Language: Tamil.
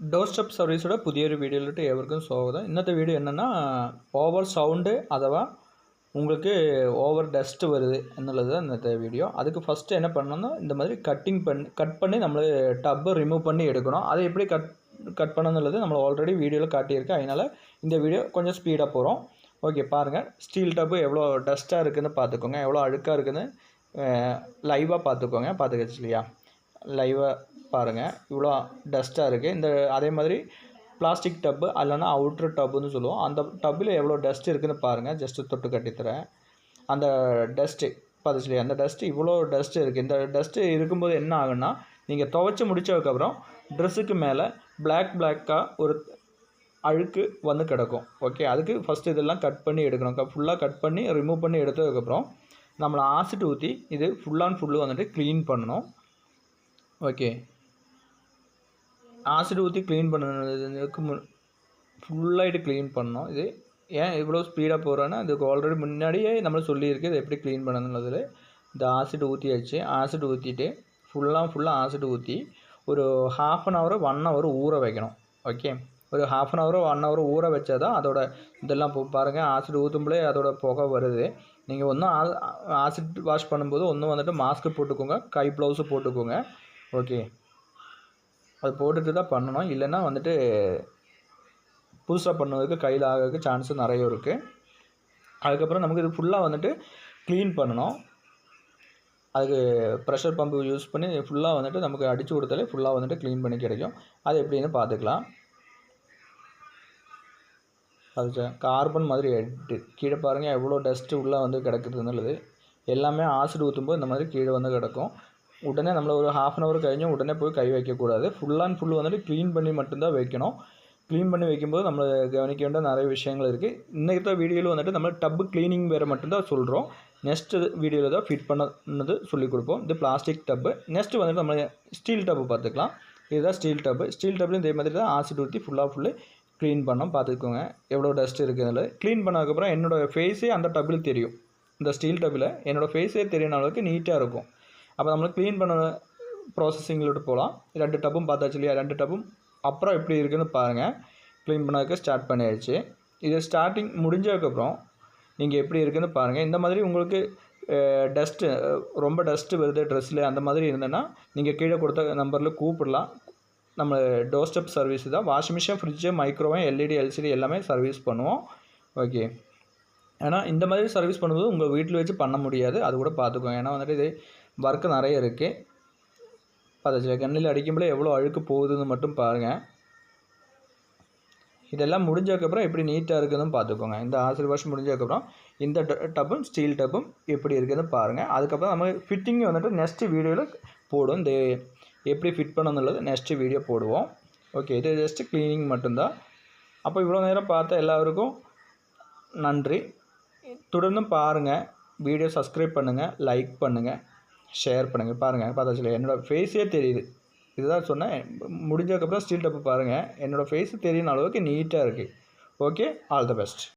ഡോർ സ്റ്റെപ്പ് സർവീസുടെ പുതിയൊരു വീഡിയോയിലോട്ട് ഏവർക്കും സ്വാഗതം. ഇന്നത്തെ വീഡിയോ என்னன்னா ഓവർ സൗണ്ട് അഥവാ உங்களுக்கு ஓவர் டஸ்ட் வருது எന്നുള്ളത് இന്നത്തെ வீடியோ. அதுக்கு ஃபஸ்ட்டு என்ன பண்ணணும்னா இந்த மாதிரி கட் பண்ணி நம்ம டப்பை ரிமூவ் பண்ணி எடுக்கணும். அதை எப்படி கட் பண்ணணும்னுള്ളത് நம்ம ஆல்ரெடி வீடியோவில் காட்டியிருக்கு. அதனால் இந்த வீடியோ கொஞ்சம் ஸ்பீடாக போகிறோம். ஓகே, பாருங்கள். ஸ்டீல் டப்பு எவ்வளோ டஸ்ட்டாக இருக்குதுன்னு பார்த்துக்கோங்க, எவ்வளோ அழுக்காக இருக்குதுன்னு லைவாக பார்த்துக்கச்சு இல்லையா? லைவாக பாருங்கள், இவ்வளோ டஸ்ட்டாக இருக்குது. இந்த அதே மாதிரி பிளாஸ்டிக் டப்பு இல்லைனா அவுட்ரு டப்புன்னு சொல்லுவோம். அந்த டப்பில் எவ்வளோ டஸ்ட் இருக்குதுன்னு பாருங்கள். ஜஸ்ட்டு தொட்டு கட்டித்தரேன். அந்த டஸ்ட்டு பார்த்துச்சு இல்லையா? அந்த டஸ்ட்டு இவ்வளோ டஸ்ட்டு இருக்குது. இந்த டஸ்ட்டு இருக்கும்போது என்ன ஆகுன்னா, நீங்கள் துவைச்சி முடித்ததுக்கப்புறம் ட்ரெஸ்ஸுக்கு மேலே பிளாக்காக ஒரு அழுக்கு வந்து கிடக்கும். ஓகே, அதுக்கு ஃபஸ்ட்டு இதெல்லாம் கட் பண்ணி எடுக்கணும். ஃபுல்லாக கட் பண்ணி ரிமூவ் பண்ணி எடுத்ததுக்கப்புறம் நம்மளை ஆசிட் ஊற்றி இது ஃபுல் அண்ட் ஃபுல்லு வந்துட்டு க்ளீன் பண்ணணும். ஓகே, ஆசிட் ஊற்றி க்ளீன் பண்ணதுக்கு ஃபுல்லாகிட்டு க்ளீன் பண்ணணும். இது ஏன் இவ்வளோ ஸ்பீடாக போகிறோன்னா, இதுக்கு ஆல்ரெடி முன்னாடியே நம்மளை சொல்லியிருக்கு இது எப்படி க்ளீன் பண்ணணுன்றதில். இந்த ஆசிட் ஊற்றியாச்சு. ஆசிட் ஊற்றிட்டு ஃபுல்லாக ஆசிட் ஊற்றி ஒரு 1/2 hour 1 hour ஊற வைக்கணும். ஓகே, ஒரு 1/2 hour 1 hour ஊற வச்சா தான் அதோட இதெல்லாம் பாருங்கள். ஆசிட் ஊற்றும்போதே அதோட புகை வருது. நீங்கள் ஒன்றும் ஆசிட் வாஷ் பண்ணும்போது ஒன்றும் வந்துட்டு மாஸ்க்கு போட்டுக்கோங்க, கை ப்ளவுஸு போட்டுக்கோங்க. ஓகே, அது போட்டுட்டு தான் பண்ணணும். இல்லைன்னா வந்துட்டு புதுசாக பண்ணுறதுக்கு கையில் ஆகிறதுக்கு சான்ஸு நிறைய இருக்குது. அதுக்கப்புறம் நமக்கு இது ஃபுல்லாக வந்துட்டு க்ளீன் பண்ணணும். அதுக்கு ப்ரெஷர் பம்பு யூஸ் பண்ணி ஃபுல்லாக வந்துட்டு நமக்கு அடித்து கொடுத்தாலே ஃபுல்லாக வந்துட்டு க்ளீன் பண்ணி கிடைக்கும். அது எப்படின்னு பார்த்துக்கலாம். அது கார்பன் மாதிரி எட்டு கீழே பாருங்கள் எவ்வளோ டஸ்ட்டு உள்ளே வந்து கிடக்குதுன்னுள்ளது. எல்லாமே ஆசிட் ஊற்றும்போது இந்த மாதிரி கீழே வந்து கிடக்கும். உடனே நம்மளை ஒரு 1/2 hour கழிஞ்சும் உடனே போய் கை வைக்கக்கூடாது. ஃபுல் அண்ட் ஃபுல் வந்துட்டு க்ளீன் பண்ணி மட்டும்தான் வைக்கணும். க்ளீன் பண்ணி வைக்கும்போது நம்மளை கவனிக்க வேண்டிய நிறைய விஷயங்கள் இருக்குது. இன்றைக்கி வீடியோவில் வந்துட்டு நம்ம டப்பு க்ளீனிங் வேறு மட்டும்தான் சொல்கிறோம். நெக்ஸ்ட்டு வீடியோவில் தான் ஃபிட் பண்ணது சொல்லிக் கொடுப்போம். இது பிளாஸ்டிக் டப்பு. நெக்ஸ்ட்டு வந்துட்டு நம்ம ஸ்டீல் டப்பு பார்த்துக்கலாம். இதுதான் ஸ்டீல் டப்பு. ஸ்டீல் டப்புலையும் இதே மாதிரி தான் ஆசிட் ஊற்றி ஃபுல்லு க்ளீன் பண்ணோம். பார்த்துக்கோங்க எவ்வளோ டஸ்ட் இருக்குதுல. க்ளீன் பண்ணதுக்கப்புறம் என்னோடய ஃபேஸே அந்த டப்பில் தெரியும். இந்த ஸ்டீல் டப்பில் என்னோடய ஃபேஸே தெரியுன அளவுக்கு நீட்டாக இருக்கும். அப்போ நம்மளுக்கு க்ளீன் பண்ண ப்ராசஸிங்கில் போகலாம். 2 டப்பும் பார்த்தாச்சு இல்லையா? 2 டப்பும் அப்புறம் எப்படி இருக்குதுன்னு பாருங்கள். க்ளீன் பண்ணதுக்கு ஸ்டார்ட் பண்ணியாச்சு. இது ஸ்டார்டிங் முடிஞ்சதுக்கப்புறம் நீங்கள் எப்படி இருக்குதுன்னு பாருங்கள். இந்த மாதிரி உங்களுக்கு டஸ்ட்டு ரொம்ப டஸ்ட்டு வருது ட்ரெஸ்ஸில் அந்த மாதிரி இருந்ததுன்னா நீங்கள் கீழே கொடுத்த நம்பரில் கூப்பிடலாம். நம்ம டோர் ஸ்டெப் சர்வீஸ் தான். Washing machine, fridge, microwave, LED, LCD எல்லாமே சர்வீஸ் பண்ணுவோம். ஓகே, ஆனால் இந்த மாதிரி சர்வீஸ் பண்ணும்போது உங்கள் வீட்டில் வச்சு பண்ண முடியாது. அது கூட பார்த்துக்கோங்க. ஏன்னா வந்துட்டு இது ஒர்க்கு நிறைய இருக்குது. பார்த்தாச்சு, கண்ணில் அடிக்கும்போது எவ்வளோ அழுக்கு போகுதுன்னு மட்டும் பாருங்கள். இதெல்லாம் முடிஞ்சதுக்கப்புறம் எப்படி நீட்டாக இருக்குதுன்னு பார்த்துக்கோங்க. இந்த ஆசிட் வாஷ் முடிஞ்சதுக்கப்புறம் இந்த டப்பும் ஸ்டீல் டப்பும் எப்படி இருக்குதுன்னு பாருங்கள். அதுக்கப்புறம் நம்ம ஃபிட்டிங் வந்துட்டு நெக்ஸ்ட்டு வீடியோவில் போடும். இந்த எப்படி ஃபிட் பண்ணணுன்னுள்ளது நெக்ஸ்ட்டு வீடியோ போடுவோம். ஓகே, இது ஜஸ்ட்டு க்ளீனிங் மட்டும்தான். அப்போ இவ்வளோ நேரம் பார்த்த எல்லாருக்கும் நன்றி. தொடர்ந்து பாருங்கள். வீடியோ சப்ஸ்கிரைப் பண்ணுங்கள், லைக் பண்ணுங்கள், ஷேர் பண்ணுங்கள். பாருங்கள், பார்த்தாச்சு என்னோடய ஃபேஸே தெரியுது. இதுதான் சொன்னேன். முடிஞ்சதுக்கப்புறம் ஸ்டீல் டப்பு பாருங்கள். என்னோடய ஃபேஸு தெரியுன அளவுக்கு நீட்டாக இருக்குது. Okay, all the best.